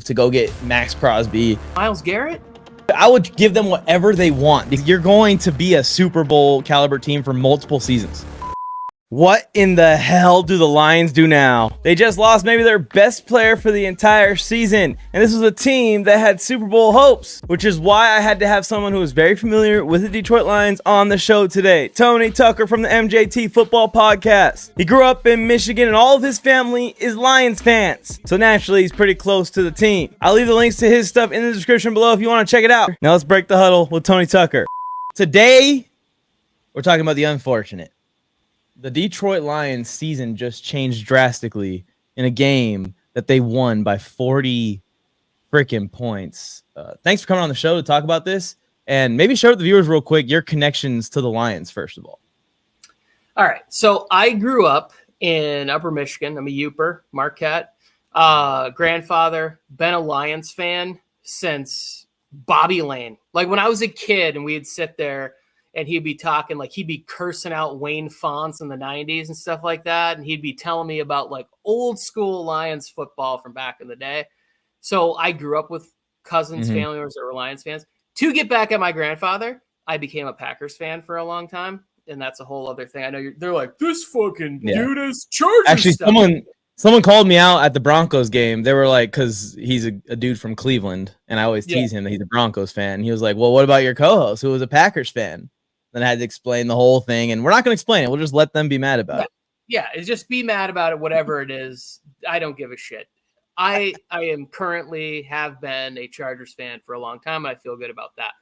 to go get Maxx Crosby. Myles Garrett? I would give them whatever they want. You're going to be a Super Bowl caliber team for multiple seasons. What in the hell do the Lions do now? They just lost maybe their best player for the entire season. And this was a team that had Super Bowl hopes, which is why I had to have someone who is very familiar with the Detroit Lions on the show today. Tony Tucker from the MJT Football Podcast. He grew up in Michigan and all of his family is Lions fans. So naturally, he's pretty close to the team. I'll leave the links to his stuff in the description below if you want to check it out. Now let's break the huddle with Tony Tucker. Today, we're talking about the unfortunate. The Detroit Lions season just changed drastically in a game that they won by 40 freaking points. Thanks for coming on the show to talk about this. And maybe share with the viewers real quick your connections to the Lions, first of all. All right. So I grew up in Upper Michigan. I'm a Youper, Marquette. Grandfather, been a Lions fan since Bobby Lane. Like when I was a kid and we'd sit there and he'd be talking, like he'd be cursing out Wayne Fonts in the 90s and stuff like that. And he'd be telling me about like old school Lions football from back in the day. So I grew up with cousins, family members that were Lions fans. To get back at my grandfather, I became a Packers fan for a long time. And that's a whole other thing. I know they're like, this fucking dude is Chargers. Actually, stuff. Someone called me out at the Broncos game. They were like, because he's a dude from Cleveland. And I always tease him that he's a Broncos fan. And he was like, well, what about your co-host who was a Packers fan? Then I had to explain the whole thing, and we're not going to explain it. We'll just let them be mad about it. Yeah, it's just be mad about it, whatever it is. I don't give a shit. I am currently have been a Chargers fan for a long time, and I feel good about that.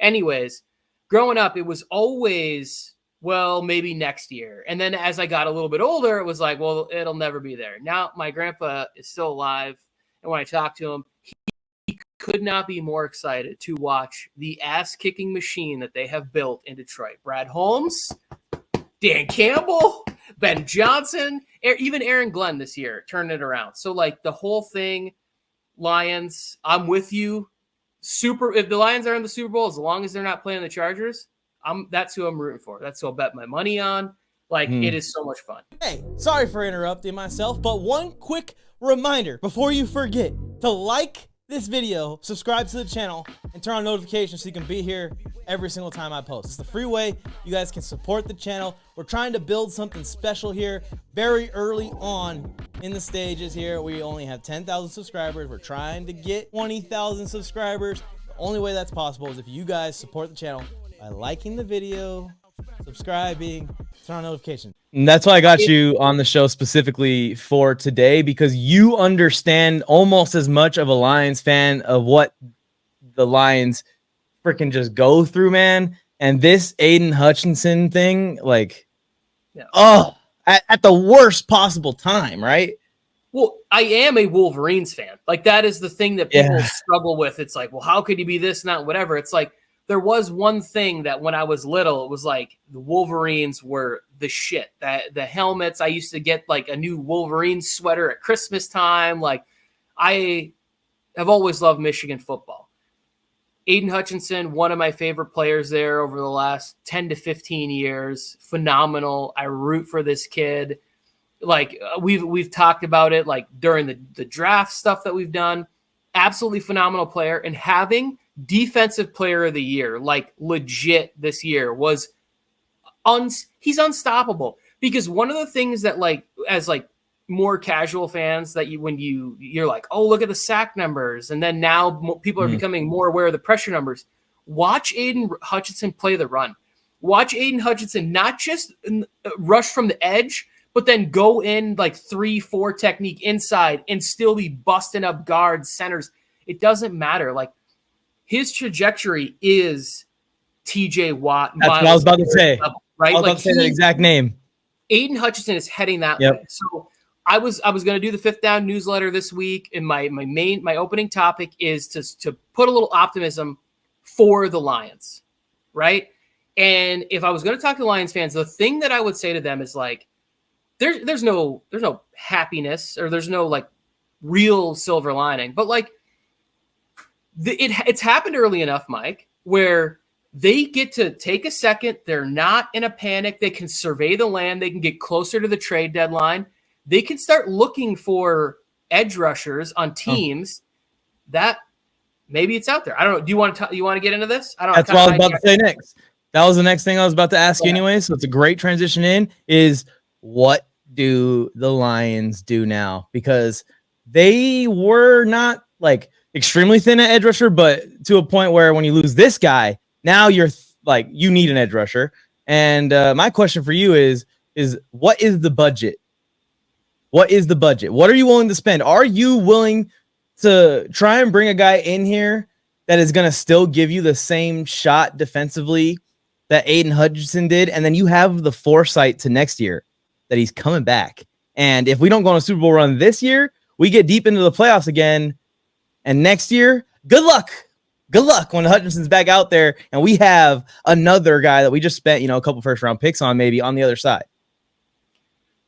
Anyways, growing up, it was always, well, maybe next year. And then as I got a little bit older, it was like, well, it'll never be there. Now my grandpa is still alive, and when I talk to him, he could not be more excited to watch the ass-kicking machine that they have built in Detroit. Brad Holmes, Dan Campbell, Ben Johnson, even Aaron Glenn this year turned it around. So, like, the whole thing, Lions, I'm with you. If the Lions are in the Super Bowl, as long as they're not playing the Chargers, that's who I'm rooting for. That's who I'll bet my money on. Like, it is so much fun. Hey, sorry for interrupting myself, but one quick reminder before you forget to like this video, subscribe to the channel, and turn on notifications so you can be here every single time I post. It's the free way you guys can support the channel. We're trying to build something special here very early on in the stages here. We only have 10,000 subscribers. We're trying to get 20,000 subscribers. The only way that's possible is if you guys support the channel by liking the video, subscribing, turn on notifications. And that's why I got you on the show specifically for today, because you understand almost as much of a Lions fan of what the Lions freaking just go through, man. And this Aiden Hutchinson thing, like, at the worst possible time, right? Well, I am a Wolverines fan. Like, that is the thing that people struggle with. It's like, well, how could you be this, not whatever? It's like, there was one thing that when I was little, it was like the Wolverines were the shit. The helmets, I used to get like a new Wolverine sweater at Christmas time. Like, I have always loved Michigan football. Aiden Hutchinson, one of my favorite players there over the last 10 to 15 years. Phenomenal. I root for this kid. Like, we've talked about it like during the draft stuff that we've done. Absolutely phenomenal player. And having defensive player of the year, like legit this year, was he's unstoppable. Because one of the things that, like, as like more casual fans, that you're like, oh, look at the sack numbers, and then now people are becoming more aware of the pressure numbers. Watch Aiden Hutchinson play the run. Watch Aiden Hutchinson not just rush from the edge, but then go in like 3-4 technique inside and still be busting up guards, centers. It doesn't matter. Like, his trajectory is TJ Watt. That's what I was about to say. Right? I was about to say that exact name. Aiden Hutchinson is heading that way. So I was going to do the Fifth Down newsletter this week, and my opening topic is to put a little optimism for the Lions, right? And if I was going to talk to Lions fans, the thing that I would say to them is like, there's no happiness, or there's no like real silver lining, but like it's happened early enough, Mike, where they get to take a second. They're not in a panic. They can survey the land. They can get closer to the trade deadline. They can start looking for edge rushers on teams that maybe it's out there. I don't know. Do you want to get into this? I don't. That's what I was about to say next. That was the next thing I was about to ask you anyway. So it's a great transition in is what do the Lions do now? Because they were not like extremely thin at edge rusher, but to a point where when you lose this guy, now you're like, you need an edge rusher. And my question for you is what is the budget? What is the budget? What are you willing to spend? Are you willing to try and bring a guy in here that is going to still give you the same shot defensively that Aiden Hutchinson did? And then you have the foresight to next year that he's coming back. And if we don't go on a Super Bowl run this year, we get deep into the playoffs again. And next year, good luck. Good luck when Hutchinson's back out there and we have another guy that we just spent, a couple first round picks on maybe on the other side.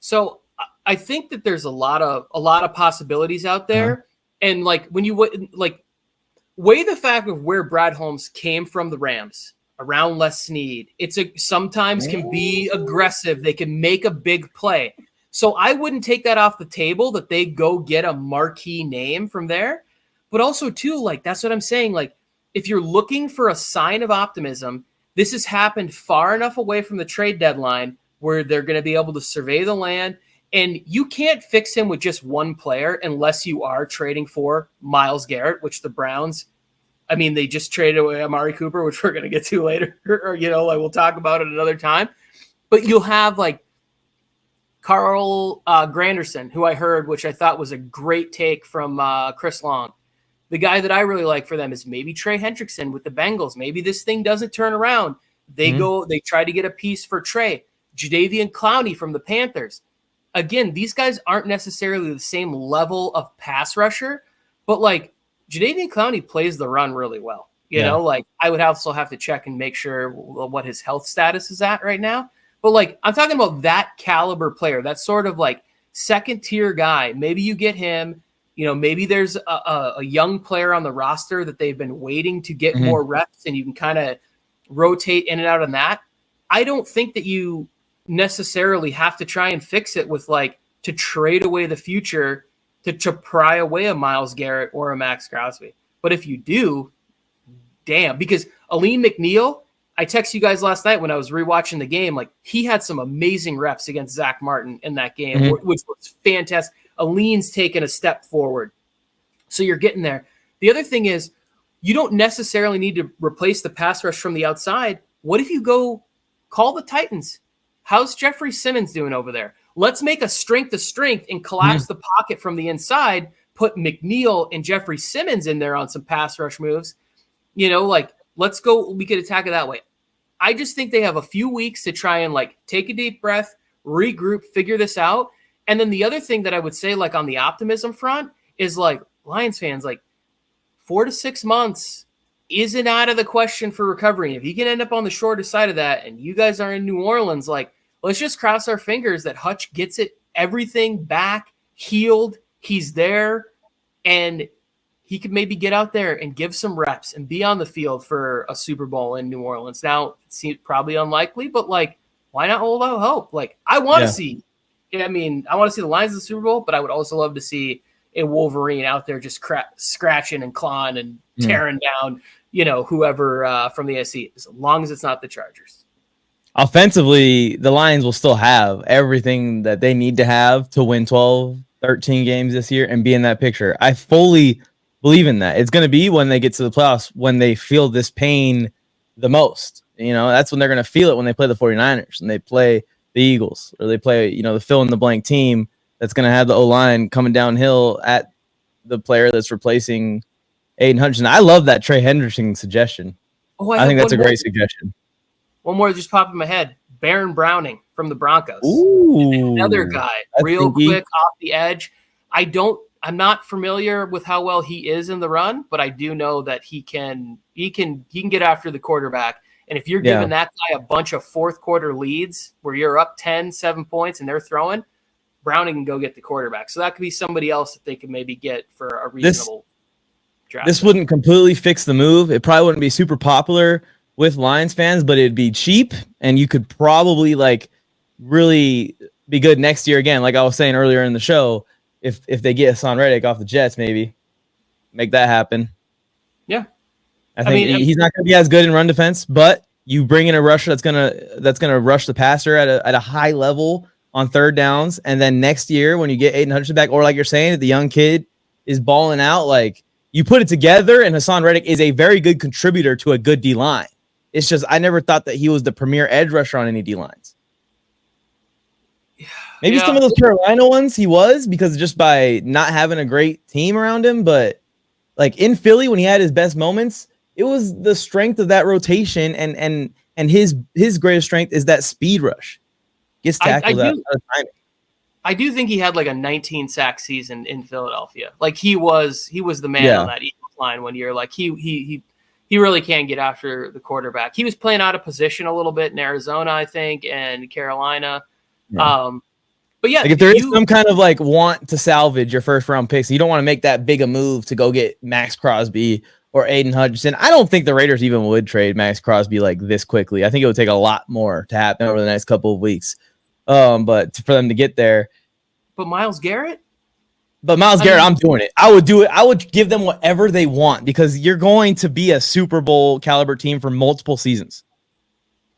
So I think that there's a lot of possibilities out there. And like when you weigh the fact of where Brad Holmes came from the Rams around Les Snead, sometimes can be aggressive. They can make a big play. So I wouldn't take that off the table that they go get a marquee name from there. But also too, like, that's what I'm saying. Like, if you're looking for a sign of optimism, this has happened far enough away from the trade deadline where they're going to be able to survey the land. And you can't fix him with just one player unless you are trading for Myles Garrett, which the Browns, they just traded away Amari Cooper, which we're going to get to later, or, we'll talk about it another time. But you'll have like Carl Granderson, who I heard, which I thought was a great take from Chris Long. The guy that I really like for them is maybe Trey Hendrickson with the Bengals. Maybe this thing doesn't turn around. They try to get a piece for Trey. Jadeveon Clowney from the Panthers. Again, these guys aren't necessarily the same level of pass rusher, but like Jadeveon Clowney plays the run really well. You know, like I would also have to check and make sure what his health status is at right now. But like, I'm talking about that caliber player, that sort of like second tier guy. Maybe you get him. Maybe there's a young player on the roster that they've been waiting to get more reps and you can kind of rotate in and out on that. I don't think that you necessarily have to try and fix it with like to trade away the future to pry away a Myles Garrett or a Maxx Crosby. But if you do, damn, because Alim McNeil, I texted you guys last night when I was rewatching the game, like he had some amazing reps against Zach Martin in that game, which was fantastic. Alin's taken a step forward. So you're getting there. The other thing is you don't necessarily need to replace the pass rush from the outside. What if you go call the Titans? How's Jeffrey Simmons doing over there? Let's make a strength to strength and collapse the pocket from the inside, put McNeil and Jeffrey Simmons in there on some pass rush moves. Let's go. We could attack it that way. I just think they have a few weeks to try and like take a deep breath, regroup, figure this out. And then the other thing that I would say, like on the optimism front, is like Lions fans, like 4 to 6 months isn't out of the question for recovery. If you can end up on the shorter side of that and you guys are in New Orleans, like let's just cross our fingers that Hutch gets everything back, healed. He's there and he could maybe get out there and give some reps and be on the field for a Super Bowl in New Orleans. Now, it seems probably unlikely, but like, why not hold out hope? Like, I want to see. I want to see the Lions in the Super Bowl, but I would also love to see a Wolverine out there just scratching and clawing and tearing down, whoever from the SC, as long as it's not the Chargers. Offensively, the Lions will still have everything that they need to have to win 12, 13 games this year and be in that picture. I fully believe in that. It's going to be when they get to the playoffs when they feel this pain the most. That's when they're going to feel it when they play the 49ers and they play the Eagles, or they play, the fill in the blank team that's going to have the O-line coming downhill at the player that's replacing Aiden Hutchinson. I love that Trey Hendrickson suggestion. I think that's a great suggestion. One more just popped in my head. Baron Browning from the Broncos. Ooh, another guy, real quick off the edge. I'm not familiar with how well he is in the run, but I do know that he can get after the quarterback. And if you're giving that guy a bunch of fourth quarter leads where you're up 7 points and they're throwing, Browning can go get the quarterback. So that could be somebody else that they could maybe get for a reasonable draft. This wouldn't completely fix the move. It probably wouldn't be super popular with Lions fans, but it'd be cheap and you could probably like really be good next year again. Like I was saying earlier in the show, if they get Hassan Reddick off the Jets, maybe make that happen. Yeah. I think he's not going to be as good in run defense, but you bring in a rusher that's gonna rush the passer at a high level on third downs, and then next year when you get Aiden Hutchinson back, or like you're saying, the young kid is balling out, like you put it together, and Haason Reddick is a very good contributor to a good D line. It's just I never thought that he was the premier edge rusher on any D lines. Maybe some of those Carolina ones he was, because just by not having a great team around him, but like in Philly when he had his best moments, it was the strength of that rotation, and his greatest strength is that speed rush. Gets tackled out of timing. I do think he had like a 19 sack season in Philadelphia. Like he was the man on that Eagles line one year. Like he really can get after the quarterback. He was playing out of position a little bit in Arizona, I think, and Carolina. Yeah. But yeah, like if there is some kind of like want to salvage your first round picks, you don't want to make that big a move to go get Maxx Crosby or Aiden Hutchinson. I don't think the Raiders even would trade Maxx Crosby like this quickly. I think it would take a lot more to happen over the next couple of weeks. But for them to get there. But Myles Garrett? I'm doing it. I would do it. I would give them whatever they want, because you're going to be a Super Bowl caliber team for multiple seasons.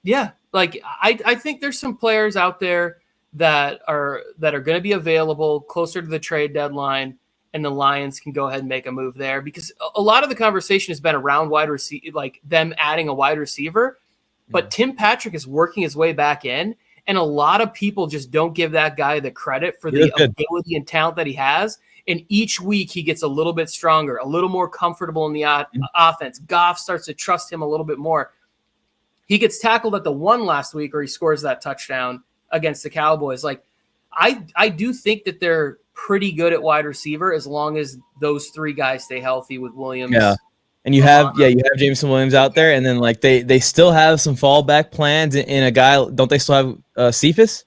Yeah. Like I think there's some players out there that are going to be available closer to the trade deadline, and the Lions can go ahead and make a move there, because a lot of the conversation has been around wide receiver, like them adding a wide receiver, but Tim Patrick is working his way back in, and a lot of people just don't give that guy the credit for the ability and talent that he has. And each week he gets a little bit stronger, a little more comfortable in the offense. Goff starts to trust him a little bit more. He gets tackled at the one last week, or he scores that touchdown against the Cowboys. Like I do think that they're pretty good at wide receiver, as long as those three guys stay healthy with Williams. Yeah. And you have Jameson Williams out there, and then like they still have some fallback plans in a guy. Don't they still have Cephas?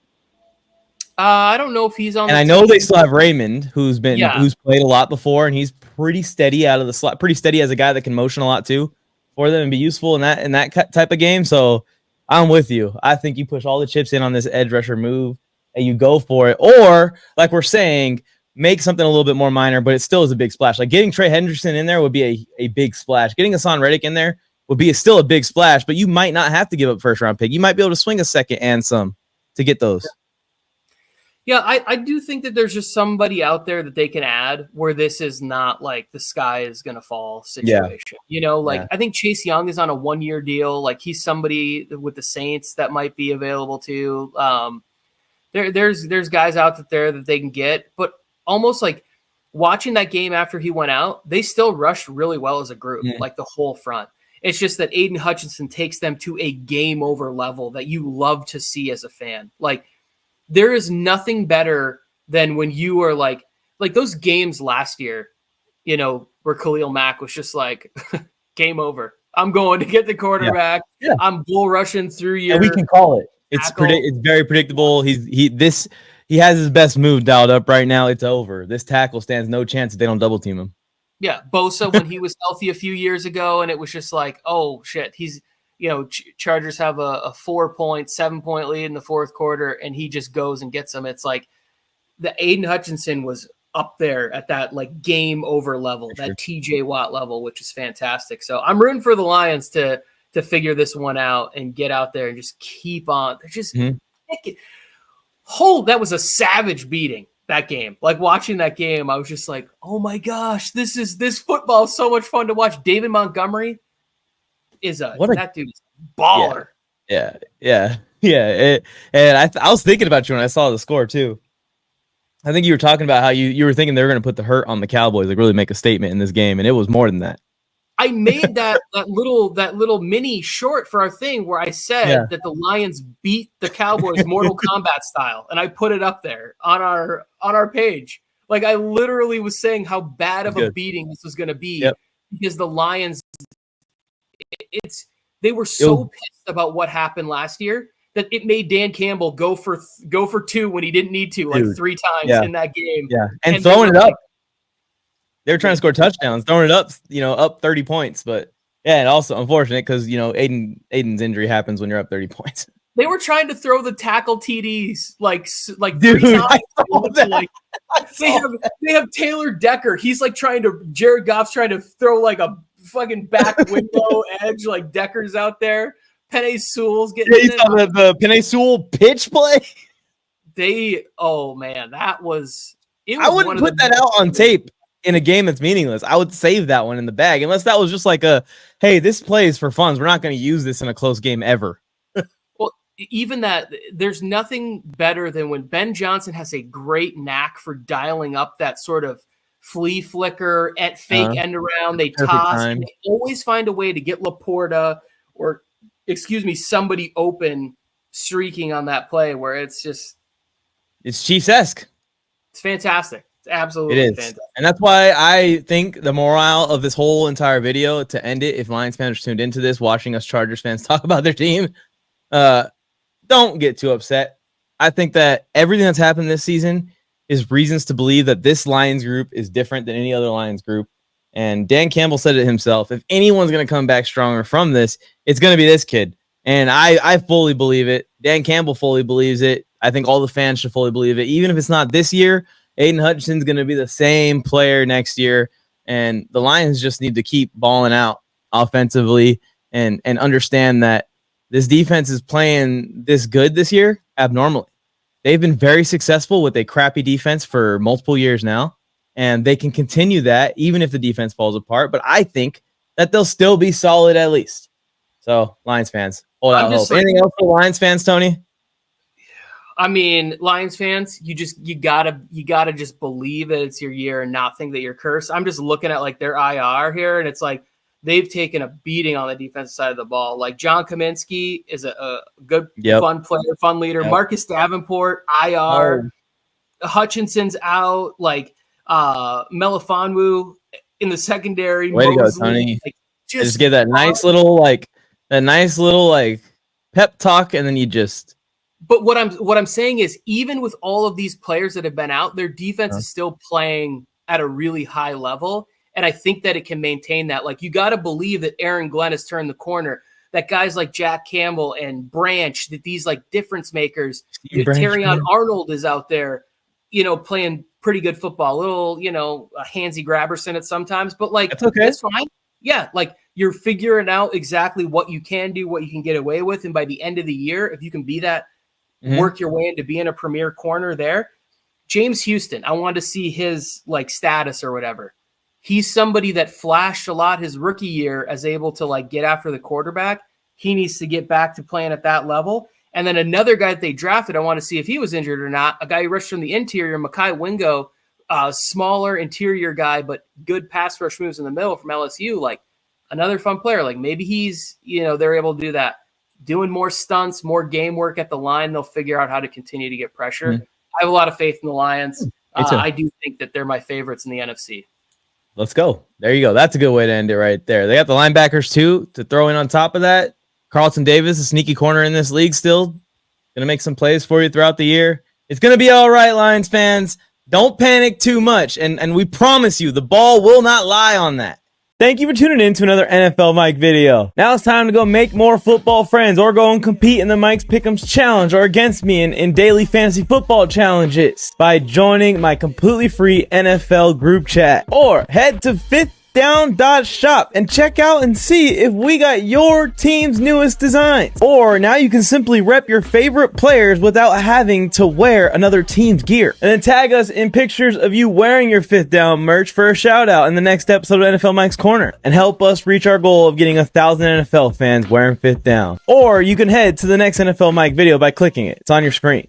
I don't know if he's on. And I know they still have Raymond, who's played a lot before, and he's pretty steady out of the slot. Pretty steady as a guy that can motion a lot too for them and be useful in that type of game. So I'm with you. I think you push all the chips in on this edge rusher move and you go for it. Or, like we're saying, make something a little bit more minor, but it still is a big splash. Like getting Trey Henderson in there would be a big splash. Getting Haason Reddick in there would be still a big splash, but you might not have to give up first round pick. You might be able to swing a second and some to get those. Yeah, I do think that there's just somebody out there that they can add where this is not like the sky is going to fall situation. Yeah. I think Chase Young is on a 1-year deal. Like he's somebody with the Saints that might be available too. There's guys out there that they can get, but almost like watching that game after he went out, they still rushed really well as a group, like the whole front. It's just that Aiden Hutchinson takes them to a game over level that you love to see as a fan. Like, there is nothing better than when you are like those games last year, where Khalil Mack was just like, game over. I'm going to get the quarterback. Yeah. I'm bull rushing through you. We can call it. It's very predictable. He has his best move dialed up right now. It's over. This tackle stands no chance if they don't double team him. Yeah, Bosa when he was healthy a few years ago, and it was just like, oh shit, he's. Chargers have a 7-point lead in the fourth quarter, and he just goes and gets them. It's like the Aiden Hutchinson was up there at that like game over level, that TJ Watt level, which is fantastic. So I'm rooting for the Lions to figure this one out and get out there and just keep on. They're just that was a savage beating, that game. Like watching that game, I was just like, oh my gosh, this football is so much fun to watch. David Montgomery that dude's baller. Yeah. And I was thinking about you when I saw the score too. I think you were talking about how you were thinking they were going to put the hurt on the Cowboys, like really make a statement in this game, and it was more than that. I made that little mini short for our thing where I said that the Lions beat the Cowboys Mortal Kombat style, and I put it up there on our page. Like I literally was saying how bad of a beating this was going to be because the Lions. They were so pissed about what happened last year that it made Dan Campbell go for 2 when he didn't need to, like 3 times in that game. Yeah, and throwing it up. They were trying to score touchdowns, throwing it up, up 30 points. But and also unfortunate because Aiden's injury happens when you're up 30 points. They were trying to throw the tackle TDs like Dude, 3 times. I saw that. Like, they have Taylor Decker. He's like Jared Goff's trying to throw like a fucking back window edge, like Decker's out there. Penei Sewell's getting you saw the Penei Sewell pitch play. Oh man, that was. I wouldn't put that out on tape in a game that's meaningless. I would save that one in the bag, unless that was just like hey, this play is for fun. We're not going to use this in a close game ever. Even that, there's nothing better than when Ben Johnson has a great knack for dialing up that sort of flea flicker at fake end around. They toss. And they always find a way to get Laporta or, somebody open streaking on that play where it's Chiefs-esque. It's fantastic. It's absolutely fantastic. And that's why I think the morale of this whole entire video, to end it, if Lions fans are tuned into this, watching us Chargers fans talk about their team, don't get too upset. I think that everything that's happened this season is reasons to believe that this Lions group is different than any other Lions group. And Dan Campbell said it himself. If anyone's going to come back stronger from this, it's going to be this kid. And I fully believe it. Dan Campbell fully believes it. I think all the fans should fully believe it. Even if it's not this year, Aiden Hutchinson's going to be the same player next year. And the Lions just need to keep balling out offensively and understand that this defense is playing this good this year abnormally. They've been very successful with a crappy defense for multiple years now, and they can continue that even if the defense falls apart. But I think that they'll still be solid at least. So, Lions fans, hold out hope. Anything else for Lions fans, Tony? I mean, Lions fans, you gotta just believe that it's your year and not think that you're cursed. I'm just looking at like their IR here, and it's like they've taken a beating on the defensive side of the ball. Like John Kaminsky is a good, fun player, fun leader. Yep. Marcus Davenport, IR. Hutchinson's out. Like Melifonwu in the secondary. Way to go, Tony. Like, just give that nice little pep talk, and then you just. But what I'm saying is, even with all of these players that have been out, their defense is still playing at a really high level. And I think that it can maintain that. Like, you got to believe that Aaron Glenn has turned the corner, that guys like Jack Campbell and Branch, that these like difference makers, Terrion Arnold is out there, playing pretty good football, a little, handsy Grabberson at sometimes, but like, that's fine. Yeah. Like, you're figuring out exactly what you can do, what you can get away with. And by the end of the year, if you can be that, work your way into being a premier corner there. James Houston, I wanted to see his like status or whatever. He's somebody that flashed a lot his rookie year as able to like get after the quarterback. He needs to get back to playing at that level. And then another guy that they drafted, I want to see if he was injured or not. A guy who rushed from the interior, Mekhi Wingo, smaller interior guy, but good pass rush moves in the middle from LSU. Like another fun player. Like maybe he's, they're able to do that. Doing more stunts, more game work at the line. They'll figure out how to continue to get pressure. I have a lot of faith in the Lions. I do think that they're my favorites in the NFC. Let's go. There you go. That's a good way to end it right there. They got the linebackers too to throw in on top of that. Carlton Davis, a sneaky corner in this league still. Going to make some plays for you throughout the year. It's going to be all right, Lions fans. Don't panic too much. And we promise you, the ball will not lie on that. Thank you for tuning in to another NFL Mike video. Now it's time to go make more football friends or go and compete in the Mike's Pickems Challenge or against me in daily fantasy football challenges by joining my completely free NFL group chat. Or head to fifthdown.shop and check out and see if we got your team's newest designs. Or now you can simply rep your favorite players without having to wear another team's gear. And then tag us in pictures of you wearing your Fifth Down merch for a shout out in the next episode of NFL Mike's Corner. And help us reach our goal of getting 1,000 NFL fans wearing Fifth Down. Or you can head to the next NFL Mike video by clicking it. It's on your screen.